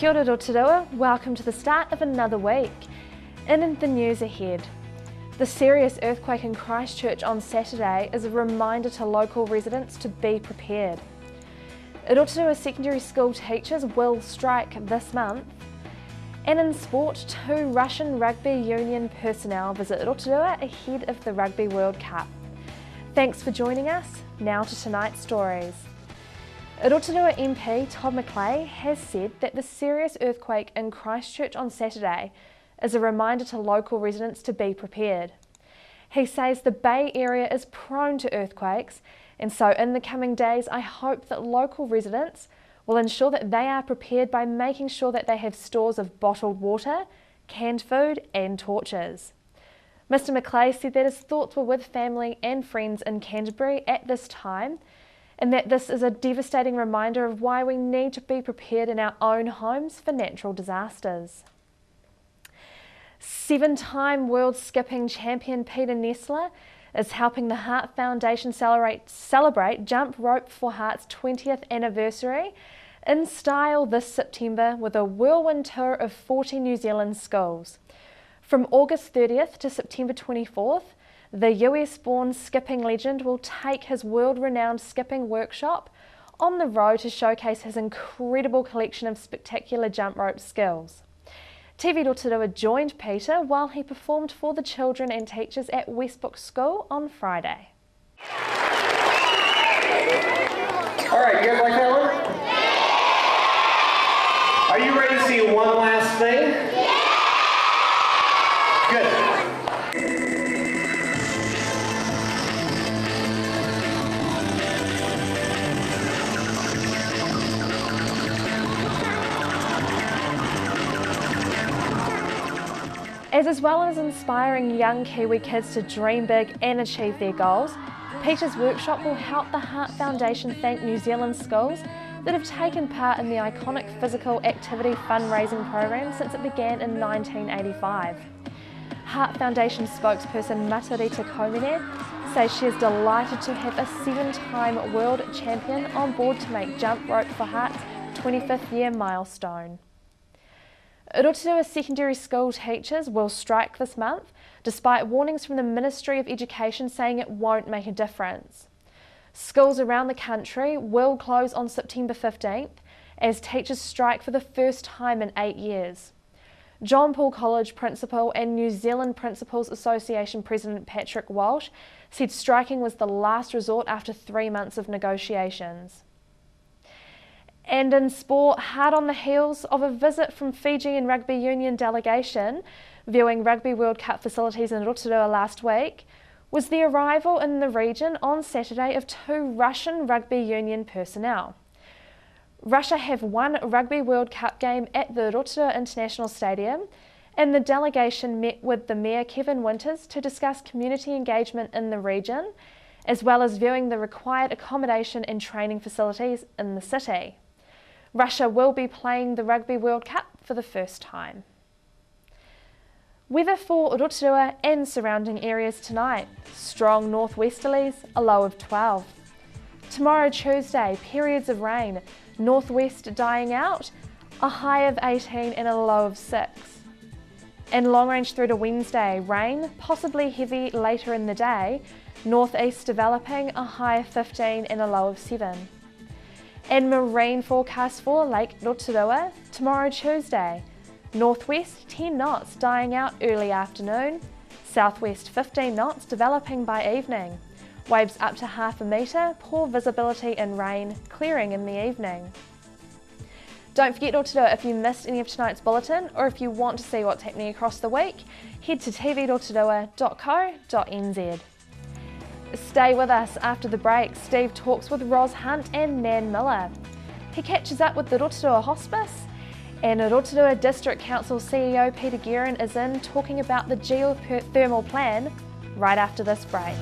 Kia ora Rotorua, welcome to the start of another week. In the news ahead, the serious earthquake in Christchurch on Saturday is a reminder to local residents to be prepared. Rotorua secondary school teachers will strike this month. And in sport, 2 Russian rugby union personnel visit Rotorua ahead of the Rugby World Cup. Thanks for joining us. Now to tonight's stories. Rotorua MP Todd McClay has said that the serious earthquake in Christchurch on Saturday is a reminder to local residents to be prepared. He says the Bay Area is prone to earthquakes, and so in the coming days I hope that local residents will ensure that they are prepared by making sure that they have stores of bottled water, canned food and torches. Mr McClay said that his thoughts were with family and friends in Canterbury at this time, and that this is a devastating reminder of why we need to be prepared in our own homes for natural disasters. 7-time world skipping champion Peter Nestler is helping the Heart Foundation celebrate Jump Rope for Heart's 20th anniversary in style this September with a whirlwind tour of 40 New Zealand schools. From August 30th to September 24th, the US-born skipping legend will take his world-renowned skipping workshop on the road to showcase his incredible collection of spectacular jump rope skills. TV Rotorua joined Peter while he performed for the children and teachers at Westbrook School on Friday. Alright, you guys like that one? Are you ready to see one last thing? Good. As well as inspiring young Kiwi kids to dream big and achieve their goals, Peter's workshop will help the Heart Foundation thank New Zealand schools that have taken part in the iconic physical activity fundraising program since it began in 1985. Heart Foundation spokesperson Matarita Komine says she is delighted to have a 7-time world champion on board to make Jump Rope for Heart's 25th year milestone. Rotorua secondary school teachers will strike this month, despite warnings from the Ministry of Education saying it won't make a difference. Schools around the country will close on September 15th as teachers strike for the first time in 8 years. John Paul College principal and New Zealand Principals Association President Patrick Walsh said striking was the last resort after 3 months of negotiations. And in sport, hard on the heels of a visit from Fijian Rugby Union delegation viewing Rugby World Cup facilities in Rotorua last week, was the arrival in the region on Saturday of 2 Russian Rugby Union personnel. Russia have won a Rugby World Cup game at the Rotorua International Stadium, and the delegation met with the Mayor Kevin Winters to discuss community engagement in the region, as well as viewing the required accommodation and training facilities in the city. Russia will be playing the Rugby World Cup for the first time. Weather for Rotorua and surrounding areas tonight. Strong northwesterlies, a low of 12. Tomorrow Tuesday, periods of rain, northwest dying out, a high of 18 and a low of 6. And long range through to Wednesday, rain, possibly heavy later in the day, northeast developing, a high of 15 and a low of 7. And marine forecast for Lake Rotorua tomorrow Tuesday. Northwest 10 knots dying out early afternoon. Southwest 15 knots developing by evening. Waves up to half a metre, poor visibility and rain, clearing in the evening. Don't forget Rotorua, if you missed any of tonight's bulletin or if you want to see what's happening across the week, head to tvrotorua.co.nz. Stay with us after the break. Steve talks with Ros Hunt and Nan Miller. He catches up with the Rotorua Hospice, and Rotorua District Council CEO Peter Guerin is in talking about the geothermal plan right after this break.